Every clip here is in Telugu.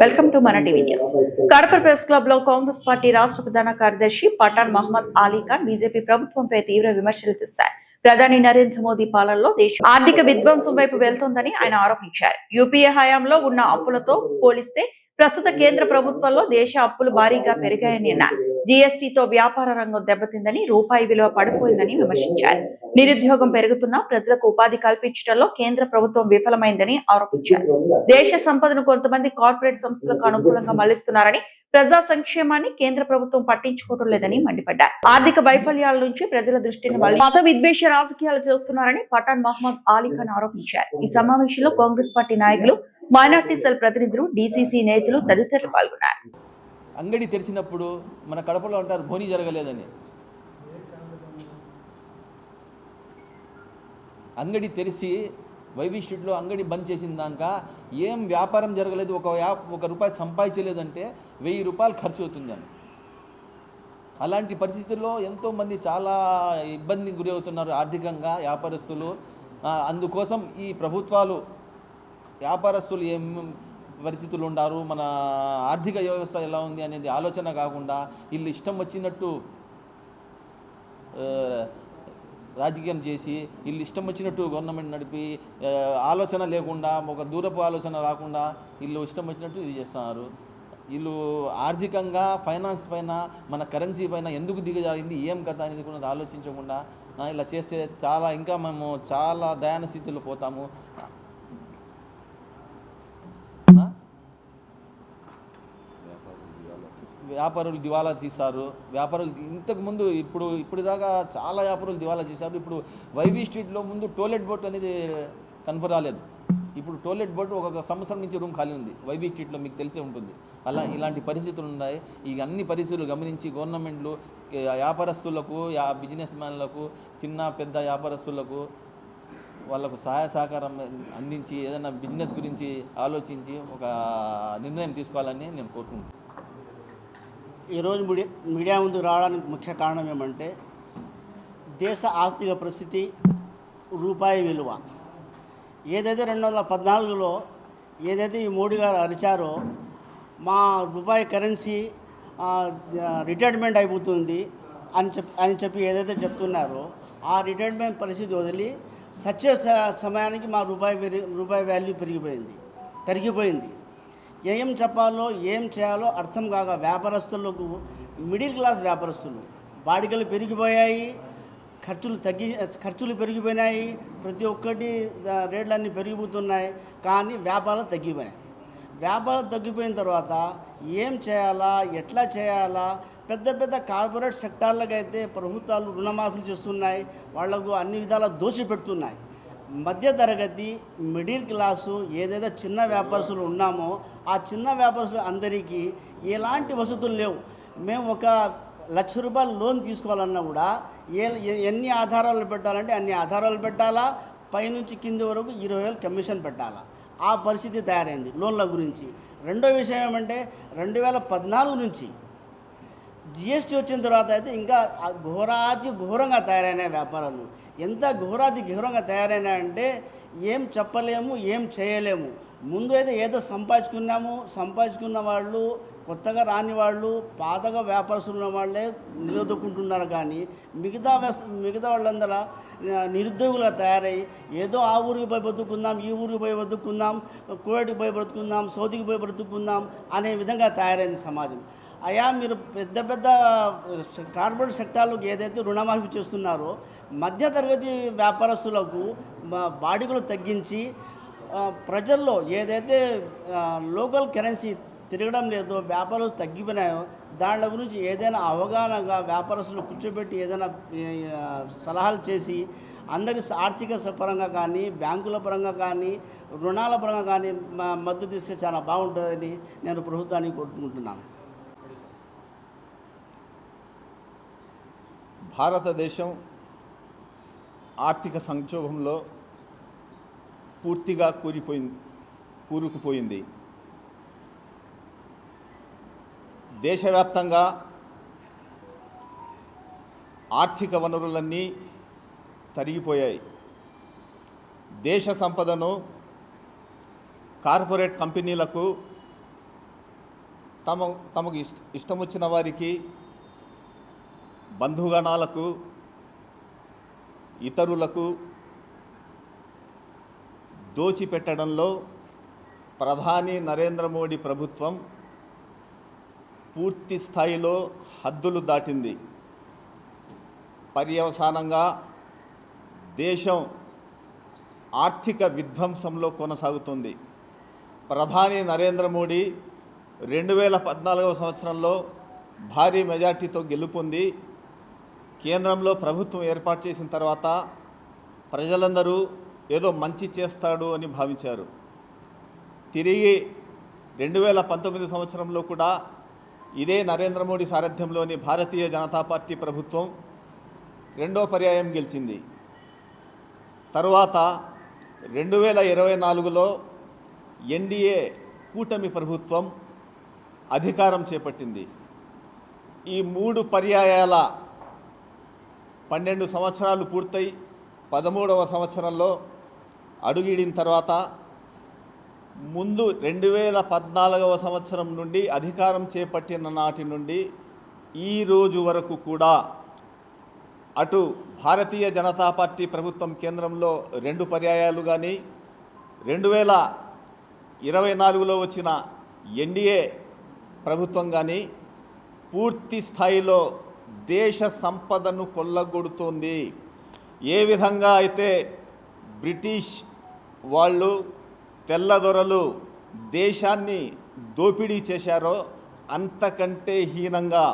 వెల్కమ్ టు మన TV news. Kadapa press club లో కాంగ్రెస్ పార్టీ రాష్ట్ర ప్రధాన కార్యదర్శి పఠాన్ మహమ్మద్ అలీ ఖాన్ బీజేపీ ప్రభుత్వంపై తీవ్ర విమర్శలు చేశారు. ప్రధాని నరేంద్ర మోదీ పాలనలో దేశం ఆర్థిక విధ్వంసం వైపు వెళ్తోందని ఆయన ఆరోపించారు. యూపీఏ హయాంలో ఉన్న అప్పులతో పోలిస్తే ప్రస్తుత కేంద్ర ప్రభుత్వంలో దేశ అప్పులు భారీగా పెరిగాయని అన్నారు. జీఎస్టీతో వ్యాపార రంగం దెబ్బతిందని, రూపాయి విలువ పడిపోయిందని విమర్శించారు. నిరుద్యోగం పెరుగుతున్నా ప్రజలకు ఉపాధి కల్పించడంలో కేంద్ర ప్రభుత్వం విఫలమైందని ఆరోపించారు. దేశ సంపదను కొంతమంది కార్పొరేట్ సంస్థలకు అనుకూలంగా మళ్లిస్తున్నారని, ప్రజా సంక్షేమాన్ని కేంద్ర ప్రభుత్వం పట్టించుకోవడం లేదని మండిపడ్డారు. ఆర్థిక వైఫల్యాల నుంచి ప్రజల దృష్టిని మళ్లీ మత విద్వేష రాజకీయాలు చేస్తున్నారని పఠాన్ మహమ్మద్ అలీ ఖాన్ ఆరోపించారు. ఈ సమావేశంలో కాంగ్రెస్ పార్టీ నాయకులు, మైనార్టీ సెల్ ప్రతినిధులు, డీసీసీ నేతలు తదితరులు పాల్గొన్నారు. అంగడి తెరిచినప్పుడు మన కడపలో అంటారు బోని జరగలేదని. అంగడి తెరిచి వైవి స్ట్రీట్లో అంగడి బంద్ చేసిన దాకా ఏం వ్యాపారం జరగలేదు, ఒక రూపాయి సంపాదించలేదంటే 1000 రూపాయలు ఖర్చు అవుతుందని. అలాంటి పరిస్థితుల్లో ఎంతోమంది చాలా ఇబ్బందికి గురి అవుతున్నారు ఆర్థికంగా వ్యాపారస్తులు. అందుకోసం ఈ ప్రభుత్వాలు వ్యాపారస్తులు ఏం పరిస్థితులు ఉండారు, మన ఆర్థిక వ్యవస్థ ఎలా ఉంది అనేది ఆలోచన కాకుండా వీళ్ళు ఇష్టం వచ్చినట్టు రాజకీయం చేసి, వీళ్ళు ఇష్టం వచ్చినట్టు గవర్నమెంట్ నడిపి, ఆలోచన లేకుండా, ఒక దూరపు ఆలోచన రాకుండా వీళ్ళు ఇష్టం వచ్చినట్టు ఇది చేస్తున్నారు. వీళ్ళు ఆర్థికంగా ఫైనాన్స్ పైన, మన కరెన్సీ పైన ఎందుకు దిగజారింది, ఏం కథ అనేది కూడా ఆలోచించకుండా ఇలా చేస్తే ఇంకా మేము చాలా దయాన స్థితిలో పోతాము. వ్యాపారులు దివాలా తీస్తారు. వ్యాపారులు ఇంతకుముందు ఇప్పుడు దాకా చాలా వ్యాపారులు దివాలా తీశారు. ఇప్పుడు వైవి స్ట్రీట్లో ముందు టోయిలెట్ బోర్డు అనేది కనపరాలేదు. ఇప్పుడు టోయిలెట్ బోర్డు ఒక సంవత్సరం నుంచి రూమ్ ఖాళీ ఉంది వైవి స్ట్రీట్లో, మీకు తెలిసే ఉంటుంది. ఇలాంటి పరిస్థితులు ఉన్నాయి. ఈ అన్ని పరిస్థితులు గమనించి గవర్నమెంట్లు వ్యాపారస్తులకు, బిజినెస్ మ్యాన్లకు, చిన్న పెద్ద వ్యాపారస్తులకు వాళ్ళకు సహాయ సహకారం అందించి ఏదైనా బిజినెస్ గురించి ఆలోచించి ఒక నిర్ణయం తీసుకోవాలని నేను కోరుకుంటున్నాను. ఈరోజు మీడియా ముందు రావడానికి ముఖ్య కారణం ఏమంటే, దేశ ఆర్థిక పరిస్థితి, రూపాయి విలువ ఏదైతే 2014లో ఏదైతే ఈ మోడీ గారు అరిచారో, మా రూపాయి కరెన్సీ రిటైర్మెంట్ అయిపోతుంది అని చెప్పి ఏదైతే చెప్తున్నారో, ఆ రిటైర్మెంట్ పరిస్థితి వదిలి సచ్చే సమయానికి మా రూపాయి వాల్యూ తరిగిపోయింది. ఏం చెప్పాలో ఏం చేయాలో అర్థం కాక వ్యాపారస్తులకు, మిడిల్ క్లాస్ వ్యాపారస్తులు బాడిగలు పెరిగిపోయాయి, ఖర్చులు పెరిగిపోయినాయి, ప్రతి ఒక్కటి రేట్లన్నీ పెరిగిపోతున్నాయి. కానీ వ్యాపారాలు తగ్గిపోయినాయి. వ్యాపారాలు తగ్గిపోయిన తర్వాత ఏం చేయాలా, ఎట్లా చేయాలా? పెద్ద పెద్ద కార్పొరేట్ సెక్టార్లకైతే ప్రభుత్వాలు రుణమాఫీలు చేస్తున్నాయి, వాళ్లకు అన్ని విధాలా దోషిపెడుతున్నాయి. మధ్యతరగతి, మిడిల్ క్లాసు ఏదైతే చిన్న వ్యాపారస్తులు ఉన్నామో, ఆ చిన్న వ్యాపారస్తులు అందరికీ ఎలాంటి వసతులు లేవు. మేము ఒక ₹1,00,000 లోన్ తీసుకోవాలన్నా కూడా ఎన్ని ఆధారాలు పెట్టాలంటే అన్ని ఆధారాలు పెట్టాలా, పైనుంచి కింది వరకు 20,000 కమిషన్ పెట్టాలా. ఆ పరిస్థితి తయారైంది లోన్ల గురించి. రెండో విషయం ఏమంటే, 2014 నుంచి జిఎస్టీ వచ్చిన తర్వాత అయితే ఇంకా ఘోరంగా తయారైన వ్యాపారాలు ఎంత ఘోరంగా తయారైనాయంటే ఏం చెప్పలేము, ఏం చేయలేము. ముందు అయితే ఏదో సంపాదించుకున్న వాళ్ళు, కొత్తగా రాని వాళ్ళు, పాతగా వ్యాపారస్తులు ఉన్న వాళ్ళే నిలదొక్కుంటున్నారు. కానీ మిగతా వాళ్ళందరూ నిరుద్యోగులుగా తయారై ఏదో ఆ ఊరికి పోయి బతుకుందాం, ఈ ఊరికి పోయి బతుకుందాం, కువైట్కి పోయి బ్రతుకుందాం, సౌదీకి పోయి బ్రతుకుందాం అనే విధంగా తయారైంది సమాజం. మీరు పెద్ద పెద్ద కార్పొరేట్ సెక్టార్లకు ఏదైతే రుణమాఫీ చేస్తున్నారో, మధ్యతరగతి వ్యాపారస్తులకు బాడిగలు తగ్గించి ప్రజల్లో ఏదైతే లోకల్ కరెన్సీ తిరగడం లేదో, వ్యాపారాలు తగ్గిపోయినాయో, దాంట్లో గురించి ఏదైనా అవగాహనగా వ్యాపారస్తులు కూర్చోబెట్టి ఏదైనా సలహాలు చేసి అందరి ఆర్థిక పరంగా కానీ, బ్యాంకుల పరంగా కానీ, రుణాల పరంగా కానీ మద్దతు ఇస్తే చాలా బాగుంటుందని నేను ప్రభుత్వాన్ని కోరుకుంటున్నాను. భారతదేశం ఆర్థిక సంక్షోభంలో పూర్తిగా కూరుకుపోయింది. దేశవ్యాప్తంగా ఆర్థిక వనరులన్నీ తరిగిపోయాయి. దేశ సంపదను కార్పొరేట్ కంపెనీలకు తమకు ఇష్టం వచ్చిన వారికి, బంధుగణాలకు, ఇతరులకు దోచిపెట్టడంలో ప్రధాని నరేంద్ర మోడీ ప్రభుత్వం పూర్తి స్థాయిలో హద్దులు దాటింది. పర్యవసానంగా దేశం ఆర్థిక విధ్వంసంలో కొనసాగుతుంది. ప్రధాని నరేంద్ర మోడీ 2014 సంవత్సరంలో భారీ మెజార్టీతో గెలుపొంది కేంద్రంలో ప్రభుత్వం ఏర్పాటు చేసిన తర్వాత ప్రజలందరూ ఏదో మంచి చేస్తాడు అని భావించారు. తిరిగి 2019 సంవత్సరంలో కూడా ఇదే నరేంద్ర మోడీ సారథ్యంలోని భారతీయ జనతా పార్టీ ప్రభుత్వం రెండో పర్యాయం గెలిచింది. తరువాత 2024లో ఎన్డీఏ కూటమి ప్రభుత్వం అధికారం చేపట్టింది. ఈ 3 పర్యాయాల 12 సంవత్సరాలు పూర్తయి 13వ సంవత్సరంలో అడుగిడిన తర్వాత ముందు 2014వ సంవత్సరం నుండి అధికారం చేపట్టిన నాటి నుండి ఈ రోజు వరకు కూడా అటు భారతీయ జనతా పార్టీ ప్రభుత్వం కేంద్రంలో 2 పర్యాయాలు కానీ 2024లో వచ్చిన ఎన్డీఏ ప్రభుత్వం కానీ పూర్తి స్థాయిలో దేశ సంపదను కొల్లగొడుతోంది. ఏ విధంగా అయితే బ్రిటిష్ వాళ్ళు, తెల్లదొరలు దేశాన్ని దోపిడీ చేశారో అంతకంటే హీనంగా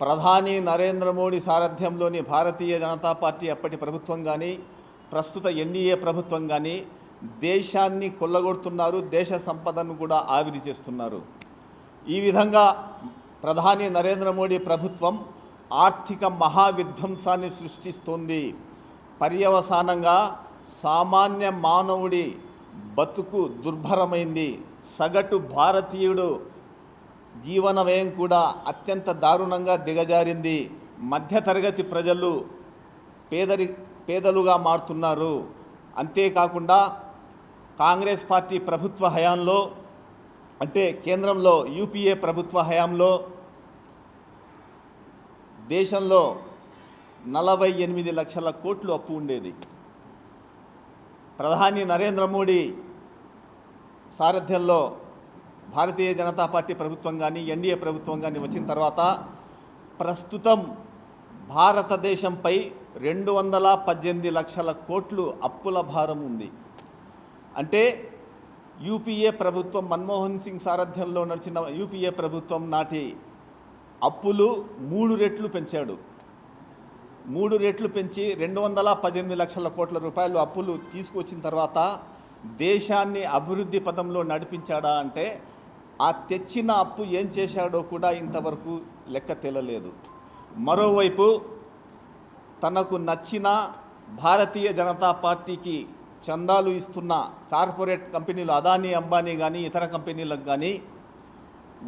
ప్రధాని నరేంద్ర మోడీ సారథ్యంలోని భారతీయ జనతా పార్టీ అప్పటి ప్రభుత్వం కానీ ప్రస్తుత ఎన్డీఏ ప్రభుత్వం కానీ దేశాన్ని కొల్లగొడుతున్నారు. దేశ సంపదను కూడా ఆవిరి చేస్తున్నారు. ఈ విధంగా ప్రధాని నరేంద్ర మోడీ ప్రభుత్వం ఆర్థిక మహావిధ్వంసాన్ని సృష్టిస్తోంది. పర్యవసానంగా సామాన్య మానవుడి బతుకు దుర్భరమైంది. సగటు భారతీయుడు జీవన వ్యయం కూడా అత్యంత దారుణంగా దిగజారింది. మధ్యతరగతి ప్రజలు పేదలుగా మారుతున్నారు. అంతేకాకుండా కాంగ్రెస్ పార్టీ ప్రభుత్వ హయాంలో, అంటే కేంద్రంలో యూపీఏ ప్రభుత్వ హయాంలో దేశంలో 48 లక్షల కోట్లు అప్పు ఉండేది. ప్రధాని నరేంద్ర మోడీ సారథ్యంలో భారతీయ జనతా పార్టీ ప్రభుత్వం కానీ ఎన్డీఏ ప్రభుత్వం కానీ వచ్చిన తర్వాత ప్రస్తుతం భారతదేశంపై 218 లక్షల కోట్లు అప్పుల భారం ఉంది. అంటే యూపీఏ ప్రభుత్వం, మన్మోహన్ సింగ్ సారథ్యంలో నడిచిన యూపీఏ ప్రభుత్వం నాటి అప్పులు 3 రెట్లు పెంచాడు. 3 రెట్లు పెంచి 218 లక్షల కోట్ల రూపాయలు అప్పులు తీసుకొచ్చిన తర్వాత దేశాన్ని అభివృద్ధి పథంలో నడిపించాడా అంటే ఆ తెచ్చిన అప్పు ఏం చేశాడో కూడా ఇంతవరకు లెక్క తేలలేదు. మరోవైపు తనకు నచ్చిన భారతీయ జనతా పార్టీకి చందాలు ఇస్తున్న కార్పొరేట్ కంపెనీలు అదానీ, అంబానీ కానీ ఇతర కంపెనీలకు కానీ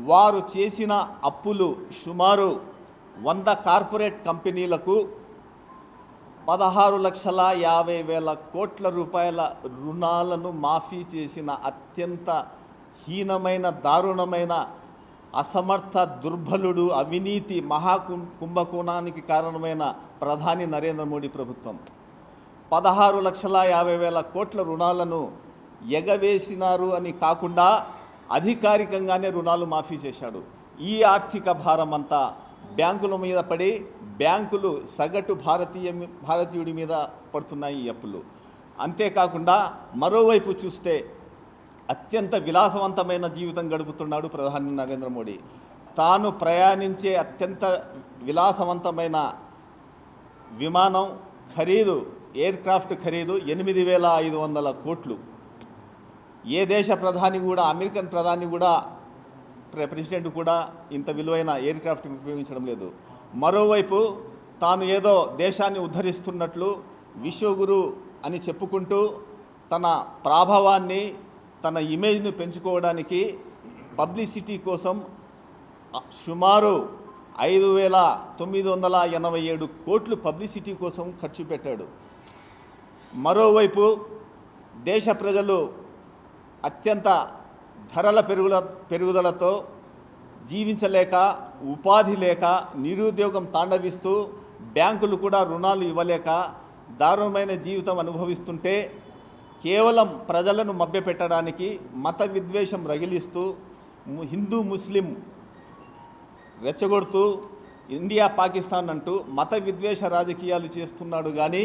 వారు చేసిన అప్పులు సుమారు 100 కార్పొరేట్ కంపెనీలకు 16,50,000 కోట్ల రూపాయల రుణాలను మాఫీ చేసిన అత్యంత హీనమైన, దారుణమైన, అసమర్థ, దుర్బలుడు, అవినీతి కుంభకోణానికి కారణమైన ప్రధాని నరేంద్ర మోడీ ప్రభుత్వం 16,50,000 కోట్ల రుణాలను ఎగవేసినారు అని కాకుండా అధికారికంగానే రుణాలు మాఫీ చేశాడు. ఈ ఆర్థిక భారం అంతా బ్యాంకుల మీద పడి బ్యాంకులు సగటు భారతీయుడి మీద పడుతున్నాయి ఈ అప్పులు. అంతేకాకుండా మరోవైపు చూస్తే అత్యంత విలాసవంతమైన జీవితం గడుపుతున్నాడు ప్రధాని నరేంద్ర మోడీ. తాను ప్రయాణించే అత్యంత విలాసవంతమైన విమానం ఖరీదు, ఎయిర్క్రాఫ్ట్ ఖరీదు 8,500 కోట్లు. ఏ దేశ ప్రధాని కూడా, అమెరికన్ ప్రధాని కూడా, ప్రెసిడెంట్ కూడా ఇంత విలువైన ఎయిర్క్రాఫ్ట్ ఉపయోగించడం లేదు. మరోవైపు తాను ఏదో దేశాన్ని ఉద్ధరిస్తున్నట్లు విశ్వగురు అని చెప్పుకుంటూ తన ప్రాభవాన్ని, తన ఇమేజ్ను పెంచుకోవడానికి పబ్లిసిటీ కోసం సుమారు 5,987 కోట్లు పబ్లిసిటీ కోసం ఖర్చు పెట్టాడు. మరోవైపు దేశ ప్రజలు అత్యంత ధరల పెరుగుదలతో జీవించలేక, ఉపాధి లేక, నిరుద్యోగం తాండవిస్తూ, బ్యాంకులు కూడా రుణాలు ఇవ్వలేక దారుణమైన జీవితం అనుభవిస్తుంటే కేవలం ప్రజలను మభ్యపెట్టడానికి మత విద్వేషం రగిలిస్తూ హిందూ ముస్లిం రెచ్చగొడుతూ ఇండియా పాకిస్తాన్ అంటూ మత విద్వేష రాజకీయాలు చేస్తున్నాడు. కానీ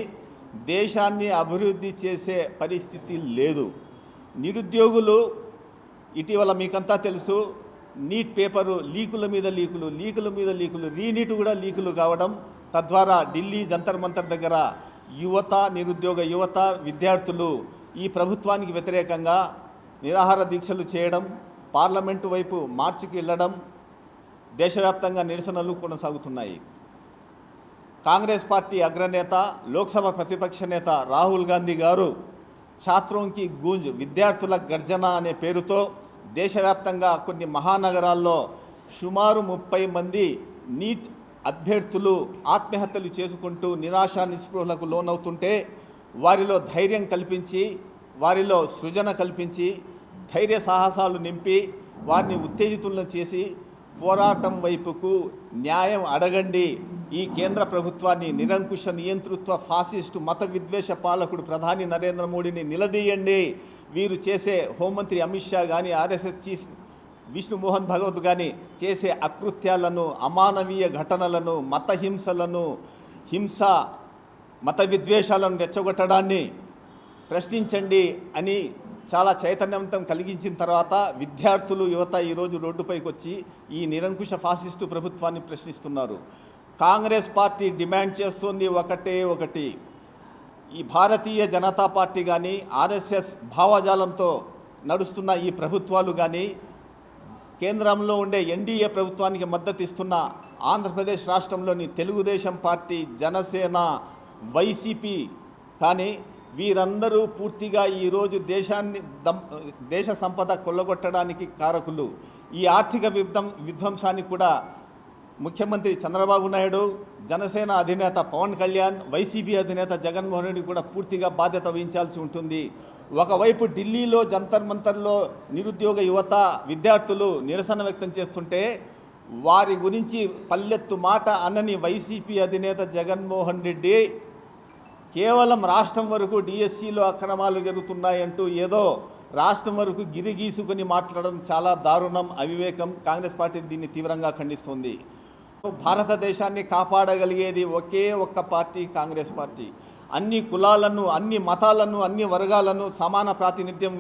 దేశాన్ని అభివృద్ధి చేసే పరిస్థితి లేదు. నిరుద్యోగులు ఇటీవల మీకంతా తెలుసు, నీట్ పేపరు లీకుల మీద లీకులు, రీనీట్ కూడా లీకులు కావడం, తద్వారా ఢిల్లీ జంతర్ మంతర్ దగ్గర నిరుద్యోగ యువత విద్యార్థులు ఈ ప్రభుత్వానికి వ్యతిరేకంగా నిరాహార దీక్షలు చేయడం, పార్లమెంటు వైపు మార్చికి వెళ్ళడం, దేశవ్యాప్తంగా నిరసనలు కొనసాగుతున్నాయి. కాంగ్రెస్ పార్టీ అగ్రనేత, లోక్సభ ప్రతిపక్ష నేత రాహుల్ గాంధీ గారు ఛాత్రోంకి గూంజ్, విద్యార్థుల గర్జన అనే పేరుతో దేశవ్యాప్తంగా కొన్ని మహానగరాల్లో సుమారు 30 మంది నీట్ అభ్యర్థులు ఆత్మహత్యలు చేసుకుంటూ నిరాశ నిస్పృహలకు లోనవుతుంటే వారిలో ధైర్యం కల్పించి, వారిలో సృజన కల్పించి, ధైర్య సాహసాలు నింపి వారిని ఉత్తేజితులను చేసి పోరాటం వైపుకు, న్యాయం అడగండి, ఈ కేంద్ర ప్రభుత్వాన్ని, నిరంకుశ నియంతృత్వ ఫాసిస్టు మత విద్వేష పాలకుడు ప్రధాని నరేంద్ర మోడీని నిలదీయండి, వీరు చేసే హోంమంత్రి అమిత్ షా కానీ, ఆర్ఎస్ఎస్ చీఫ్ విష్ణు మోహన్ భగవత్ కానీ చేసే అకృత్యాలను, అమానవీయ ఘటనలను, మత హింసలను, మత విద్వేషాలను రెచ్చగొట్టడాన్ని ప్రశ్నించండి అని చాలా చైతన్యవంతం కలిగించిన తర్వాత విద్యార్థులు, యువత ఈరోజు రోడ్డుపైకి వచ్చి ఈ నిరంకుశ ఫాసిస్టు ప్రభుత్వాన్ని ప్రశ్నిస్తున్నారు. కాంగ్రెస్ పార్టీ డిమాండ్ చేస్తుంది ఒకటి, ఈ భారతీయ జనతా పార్టీ కానీ, ఆర్ఎస్ఎస్ భావజాలంతో నడుస్తున్న ఈ ప్రభుత్వాలు కానీ, కేంద్రంలో ఉండే ఎన్డీఏ ప్రభుత్వానికి మద్దతు ఇస్తున్న ఆంధ్రప్రదేశ్ రాష్ట్రంలోని తెలుగుదేశం పార్టీ, జనసేన, వైసీపీ కానీ వీరందరూ పూర్తిగా ఈరోజు దేశ సంపద కొల్లగొట్టడానికి కారకులు. ఈ ఆర్థిక విధ్వంసానికి కూడా ముఖ్యమంత్రి చంద్రబాబు నాయుడు, జనసేన అధినేత పవన్ కళ్యాణ్, వైసీపీ అధినేత జగన్మోహన్ రెడ్డి కూడా పూర్తిగా బాధ్యత వహించాల్సి ఉంటుంది. ఒకవైపు ఢిల్లీలో జంతర్ మంతర్లో నిరుద్యోగ యువత విద్యార్థులు నిరసన వ్యక్తం చేస్తుంటే వారి గురించి పల్లెత్తు మాట అనని వైసీపీ అధినేత జగన్మోహన్ రెడ్డి కేవలం రాష్ట్రం వరకు డిఎస్సిలో అక్రమాలు జరుగుతున్నాయంటూ ఏదో రాష్ట్రం వరకు గిరిగీసుకొని మాట్లాడడం చాలా దారుణం, అవివేకం. కాంగ్రెస్ పార్టీ దీన్ని తీవ్రంగా ఖండిస్తుంది. భారతదేశాన్ని కాపాడగలిగేది ఒకే ఒక్క పార్టీ, కాంగ్రెస్ పార్టీ. అన్ని కులాలను, అన్ని మతాలను, అన్ని వర్గాలను సమాన ప్రాతినిధ్యం